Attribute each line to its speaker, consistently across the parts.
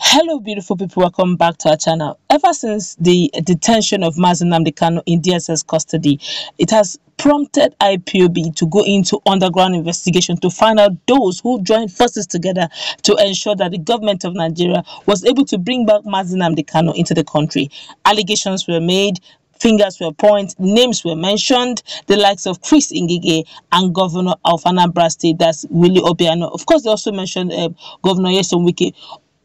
Speaker 1: Hello, beautiful people. Welcome back to our channel. Ever since the detention of Mazi Nnamdi Kanu in DSS custody, it has prompted Ipob to go into underground investigation to find out those who joined forces together to ensure that the government of Nigeria was able to bring back Mazi Nnamdi Kanu into the country. Allegations were made, fingers were pointed, names were mentioned, the likes of Chris Ngige and Governor of Anambra State, that's Willie Obiano. Of course, they also mentioned Governor Sh0cking.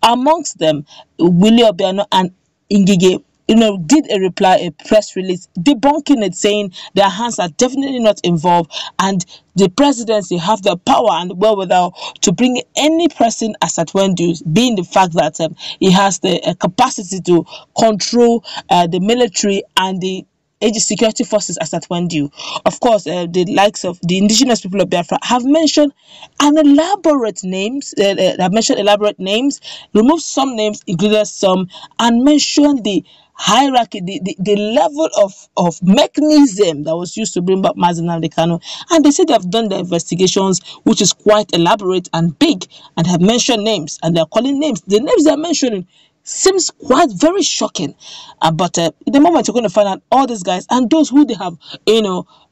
Speaker 1: Amongst them, Willie Obiano and Ngige, did a press release debunking it, saying their hands are definitely not involved, and the presidency have the power and the wherewithal to bring any person as at when due, being the fact that he has the capacity to control the military and the security forces as at when due. Of course, the likes of the indigenous people of Biafra have mentioned elaborate names, removed some names, included some, and mentioned the hierarchy, the level of mechanism that was used to bring back Mazi Nnamdi Kanu. And they say they have done the investigations, which is quite elaborate and big, and have mentioned names, and they're calling names. The names they're mentioning seems quite very shocking, but in the moment you're going to find out all these guys and those who they have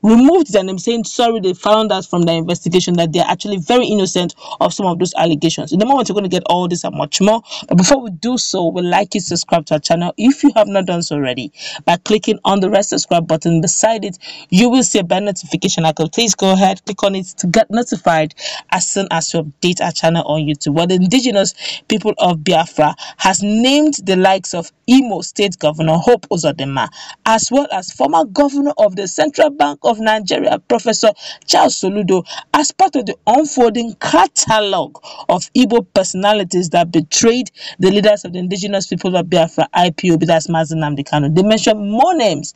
Speaker 1: removed their name, saying sorry, they found out from the investigation that they're actually very innocent of some of those allegations. In the moment you're going to get all this and much more, but before we do so, we'd like you to subscribe to our channel if you have not done so already by clicking on the red subscribe button beside it. You will see a bell notification icon. Please go ahead, click on it to get notified as soon as we update our channel on YouTube. Well, the indigenous people of Biafra has named the likes of Imo State Governor Hope Uzodinma, as well as former governor of the Central Bank of Nigeria, Professor Soludo, as part of the unfolding catalogue of Igbo personalities that betrayed the leaders of the indigenous people of Biafra, Ipob, that's Mazi Nnamdi Kanu. They mentioned more names.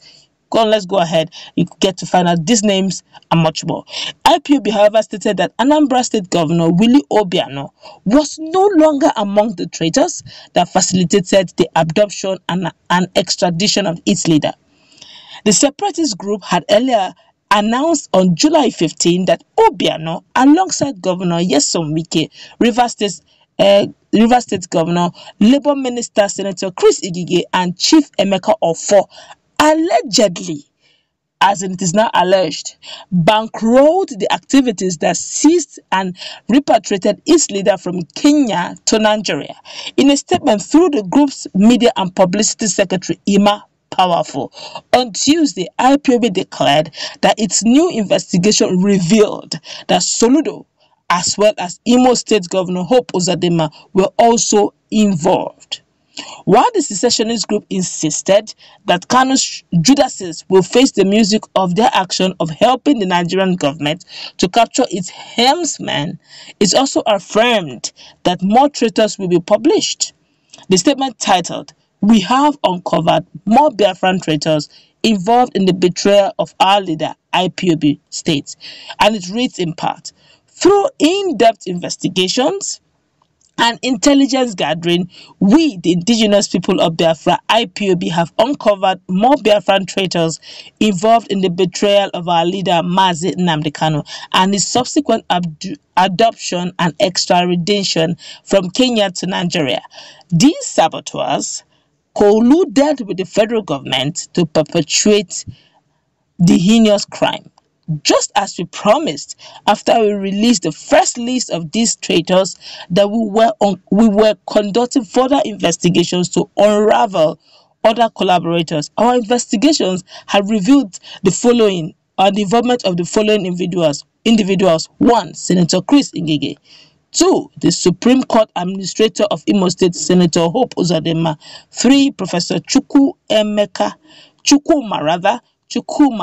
Speaker 1: Let's go ahead. You get to find out these names and much more. Ipob, however, stated that Anambra State Governor Willie Obiano was no longer among the traitors that facilitated the abduction and extradition of its leader. The separatist group had earlier announced on July 15 that Obiano, alongside Governor Sh0cking, Rivers State Governor, Labour Minister Senator Chris Ngige, and Chief Emeka Offor, allegedly, as it is now alleged, bankrolled the activities that seized and repatriated its leader from Kenya to Nigeria. In a statement through the group's media and publicity secretary, Ima Powerful, on Tuesday, Ipob declared that its new investigation revealed that Soludo, as well as Imo State Governor Hope Uzodinma, were also involved. While the secessionist group insisted that Kanu's Judases will face the music of their action of helping the Nigerian government to capture its helmsman, it also affirmed that more traitors will be published. The statement titled, "We have uncovered more Biafran traitors involved in the betrayal of our leader," Ipob states, and it reads in part, "Through in-depth investigations and intelligence gathering, we, the indigenous people of Biafra, Ipob, have uncovered more Biafran traitors involved in the betrayal of our leader Mazi Nnamdi Kanu and his subsequent adoption and extradition from Kenya to Nigeria. These saboteurs colluded with the federal government to perpetrate the heinous crime. Just as we promised after we released the first list of these traitors, that we were conducting further investigations to unravel other collaborators. Our investigations have revealed the following, the involvement of the following individuals. 1. Senator Chris Ngige. 2. The Supreme Court Administrator of Imo State, Senator Hope Uzodinma. 3. Professor Chukwuma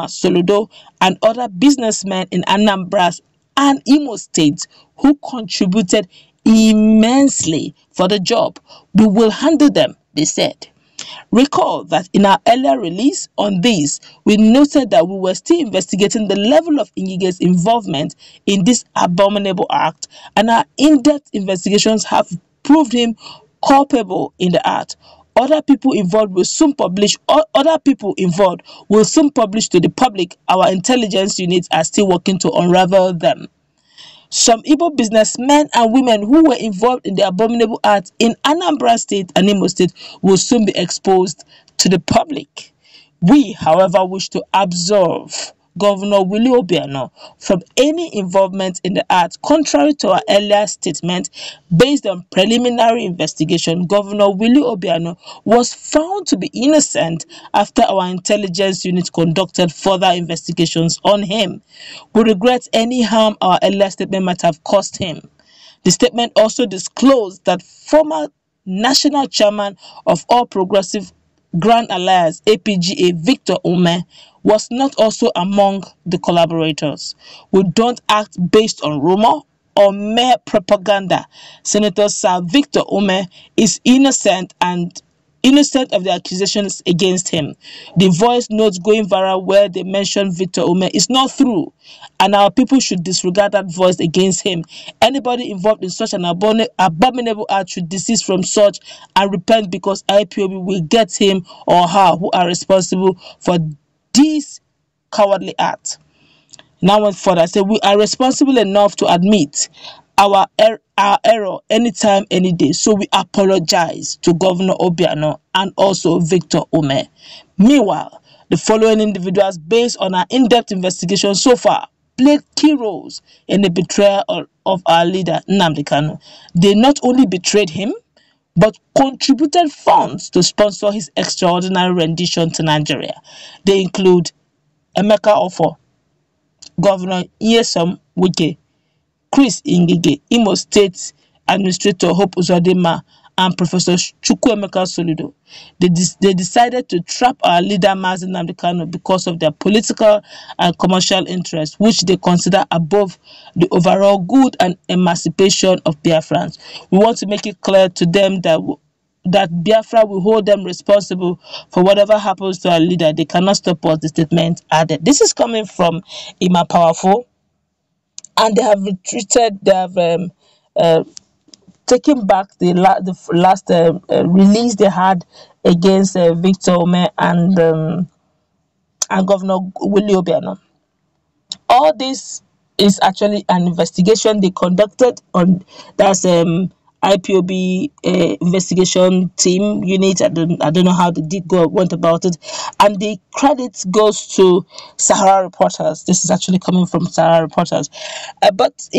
Speaker 1: Soludo, and other businessmen in Anambra and Imo State who contributed immensely for the job. We will handle them," they said. Recall that in our earlier release on this, we noted that we were still investigating the level of Ngige's involvement in this abominable act, and our in-depth investigations have proved him culpable in the act. Other people involved will soon publish to the public. Our intelligence units are still working to unravel them. Some Igbo businessmen and women who were involved in the abominable act in Anambra State and Imo State will soon be exposed to the public. We, however, wish to absolve Governor Willie Obiano from any involvement in the act. Contrary to our earlier statement, based on preliminary investigation, Governor Willie Obiano was found to be innocent after our intelligence unit conducted further investigations on him. We regret any harm our earlier statement might have caused him. The statement also disclosed that former national chairman of All Progressive Grand Alliance APGA Victor Ume was not also among the collaborators. We don't act based on rumor or mere propaganda. Senator Sir Victor Ume is innocent of the accusations against him. The voice notes going viral where they mention Victor Ume is not true, and our people should disregard that voice against him. Anybody involved in such an abominable act should desist from such and repent, because IPOB will get him or her who are responsible for this cowardly act. Now went further, say we are responsible enough to admit our error anytime, any day. So we apologize to Governor Obiano and also Victor Ume. Meanwhile, the following individuals, based on our in-depth investigation so far, played key roles in the betrayal of our leader Nnamdi Kanu. They not only betrayed him, but contributed funds to sponsor his extraordinary rendition to Nigeria. They include Emeka Offor, Governor Sh0cking, Chris Ngige, Imo State Administrator Hope Uzodinma, and Professor Sh0cking Soludo. They decided to trap our leader Mazi Nnamdi because of their political and commercial interests, which they consider above the overall good and emancipation of Biafrans. We want to make it clear to them that Biafra will hold them responsible for whatever happens to our leader. They cannot stop us, the statement added. This is coming from Ima Powerful, and they have retreated. They have taken back the last release they had against Victor Ume and Governor Willie Obiano. All this is actually an investigation they conducted on IPOB investigation team unit. I don't know how they went about it, and the credit goes to Sahara Reporters. This is actually coming from Sahara Reporters, but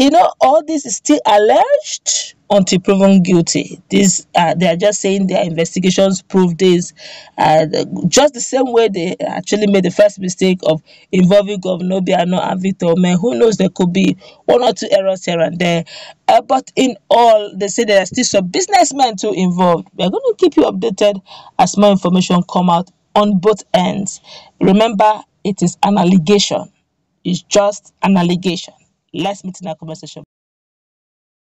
Speaker 1: all this is still alleged until proven guilty. They are just saying their investigations prove this, just the same way they actually made the first mistake of involving Governor Obiano and Victor Ume. Who knows, there could be one or two errors here and there, but in all, they say there are still some businessmen too involved. We are going to keep you updated as more information come out on both ends. Remember, it is an allegation. It's just an allegation. Let's meet in our conversation.